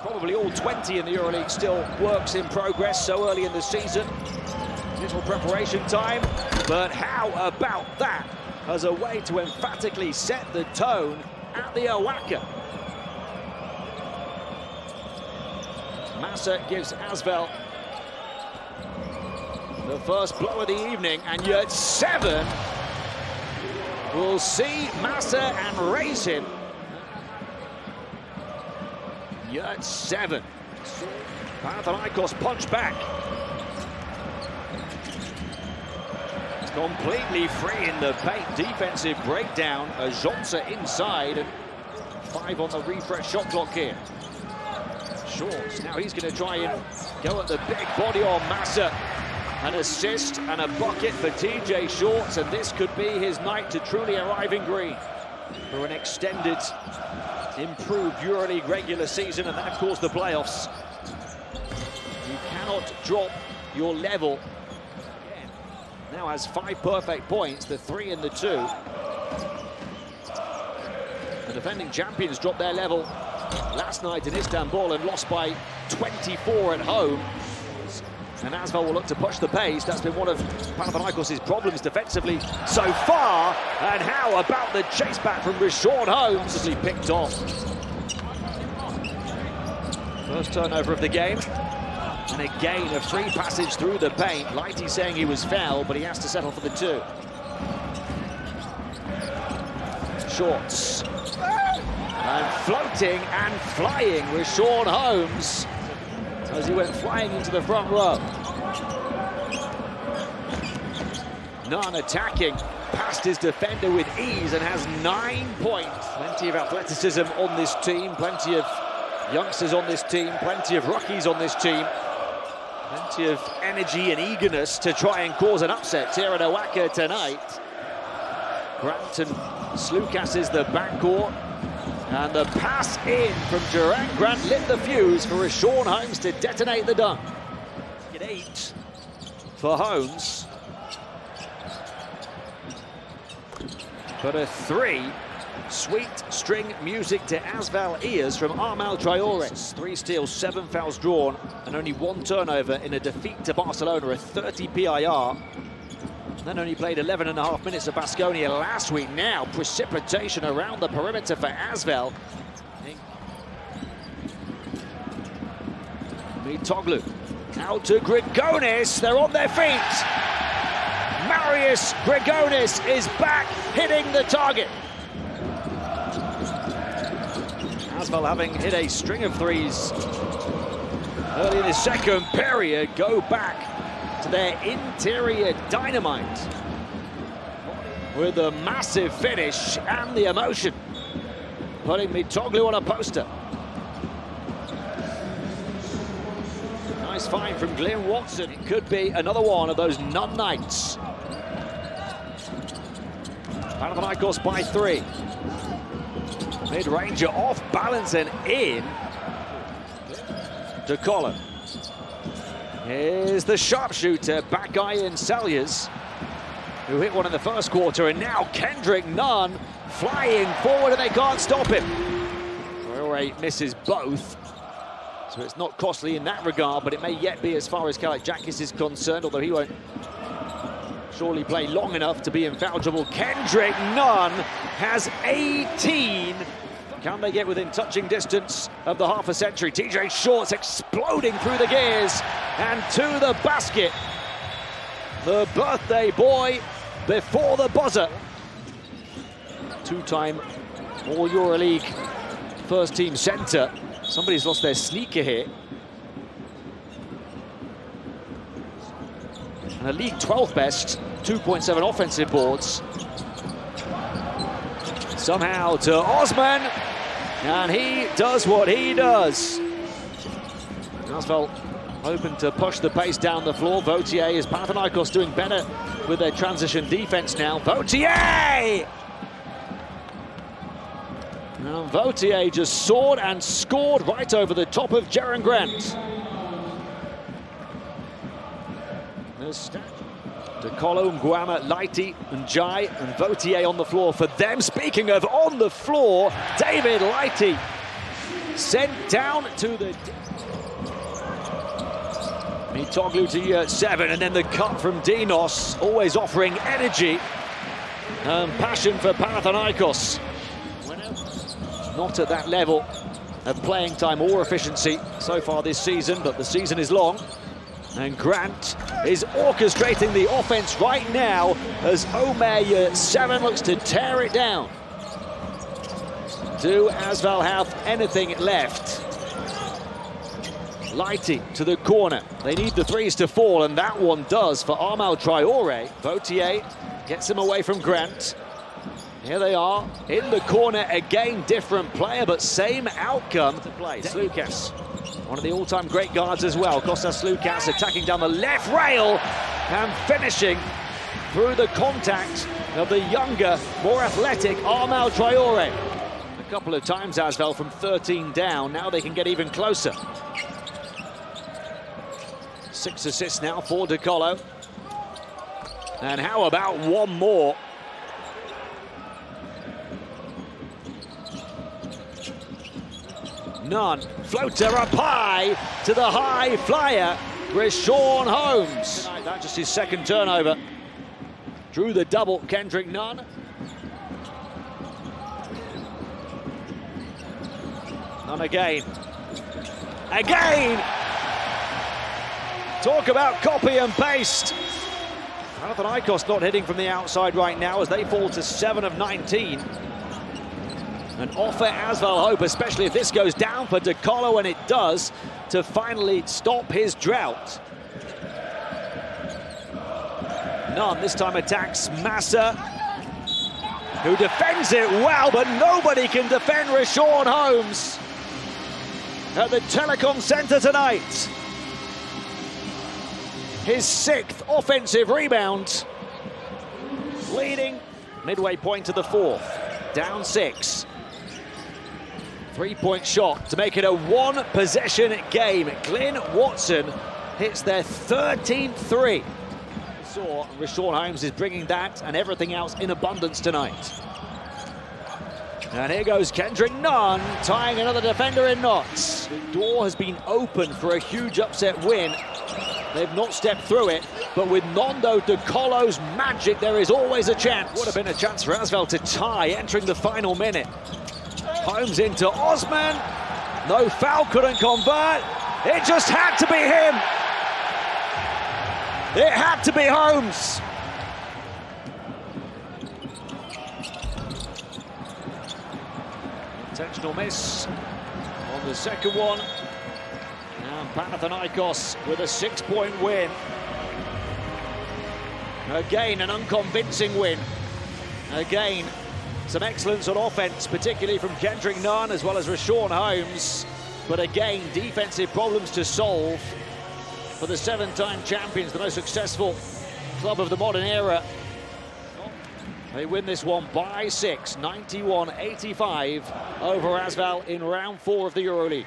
Probably all 20 in the EuroLeague still works in progress so early in the season. Little preparation time, but how about that as a way to emphatically set the tone at the Oaxaca? Massa gives Asvel the first blow of the evening, and yet 7 will see Massa and raise him. Yet 7. Panathinaikos punch back. It's completely free in the paint. Defensive breakdown. A Jonsa inside, and 5 on the refresh shot clock here. Shorts. Now he's going to try and go at the big body on Massa. An assist and a bucket for TJ Shorts, and this could be his night to truly arrive in green for an extended, improved EuroLeague regular season, and then, of course, the playoffs. You cannot drop your level. Now has 5 perfect points, the 3 and the 2. The defending champions dropped their level last night in Istanbul and lost by 24 at home. And Asvel will look to push the pace. That's been one of Panathinaikos' problems defensively so far. And how about the chase back from Richaun Holmes? He picked off. First turnover of the game. And again, a free passage through the paint. Lighty saying he was fouled, but he has to settle for the 2. Shorts. And floating and flying Richaun Holmes as he went flying into the front row. Nunn attacking past his defender with ease and has 9 points. Plenty of athleticism on this team, plenty of youngsters on this team, plenty of rookies on this team, plenty of energy and eagerness to try and cause an upset here at Oaxaca tonight. Grant and Slukas is the backcourt. And the pass in from Durant. Grant lit the fuse for Richaun Holmes to detonate the dunk. At 8 for Holmes. But a 3. Sweet string music to Asvel ears from Armal Traore. 3 steals, 7 fouls drawn, and only 1 turnover in a defeat to Barcelona, a 30 PIR. Then only played 11.5 minutes of Baskonia last week. Now precipitation around the perimeter for Asvel. Mitoglu out to Grigonis. They're on their feet. Marius Grigonis is back hitting the target. Asvel, having hit a string of 3s early in the second period, go back to their interior dynamite with a massive finish and the emotion, putting Mitoglu on a poster. Nice find from Glenn Watson. It could be another one of those Nunn nights. Panathinaikos by 3. Mid-ranger off balance and in. DeColo. Here's the sharpshooter, back guy in Salyers, who hit one in the first quarter, and now Kendrick Nunn flying forward and they can't stop him. Traore misses both, so it's not costly in that regard, but it may yet be as far as Kalaitzakis is concerned, although he won't surely play long enough to be in foul trouble. Kendrick Nunn has 18. Can they get within touching distance of the half a century? TJ Shorts exploding through the gears and to the basket. The birthday boy before the buzzer. 2-time All EuroLeague first team center. Somebody's lost their sneaker here. And a league 12th best, 2.7 offensive boards. Somehow to Osman, and he does what he does. Asvel hoping to push the pace down the floor. Vautier is Panathinaikos doing better with their transition defense now. Vautier! And Vautier just soared and scored right over the top of Jaren Grant. DeColo, Nguama, Lighty, and Jai, and Vautier on the floor for them. Speaking of on the floor, David Lighty sent down to the... Mitoglu to year 7, and then the cut from Dinos, always offering energy and passion for Panathinaikos. Not at that level of playing time or efficiency so far this season, but the season is long. And Grant is orchestrating the offense right now as Omer year 7 looks to tear it down. Do Asvel have anything left? Lighty to the corner. They need the threes to fall, and that one does for Armal Traore. Vautier gets him away from Grant. Here they are in the corner again, different player, but same outcome to play. Slukas, one of the all-time great guards as well. Kostas Slukas attacking down the left rail and finishing through the contact of the younger, more athletic Armal Traore. A couple of times Asvel from 13 down, now they can get even closer. 6 assists now for De Colo. And how about one more? None. Floater up high to the high flyer, Rashawn Holmes. That's just his second turnover. Drew the double, Kendrick Nunn. Nunn again. Again! Talk about copy and paste. Panathinaikos not hitting from the outside right now as they fall to 7 of 19. And offer Asvel hope, especially if this goes down for De Colo, and it does, to finally stop his drought. Nunn this time attacks Massa, who defends it well, but nobody can defend Rashawn Holmes at the Telecom Center tonight. His 6th offensive rebound, leading midway point of the 4th, down 6. 3-point shot to make it a 1-possession game. Glyn Watson hits their 13th three. Saw Rashawn Holmes is bringing that and everything else in abundance tonight. And here goes Kendrick Nunn, tying another defender in knots. The door has been open for a huge upset win. They've not stepped through it, but with Nondo De Colo's magic, there is always a chance. Would have been a chance for Asvel to tie entering the final minute. Holmes into Osman. No foul, couldn't convert. It just had to be him. It had to be Holmes. Intentional miss on the second one. And Panathinaikos with a 6-point win. Again, an unconvincing win. Again, some excellence on offense, particularly from Kendrick Nunn as well as Rashawn Holmes. But again, defensive problems to solve for the 7-time champions, the most successful club of the modern era. They win this one by 6, 91-85 over Asvel in round 4 of the EuroLeague.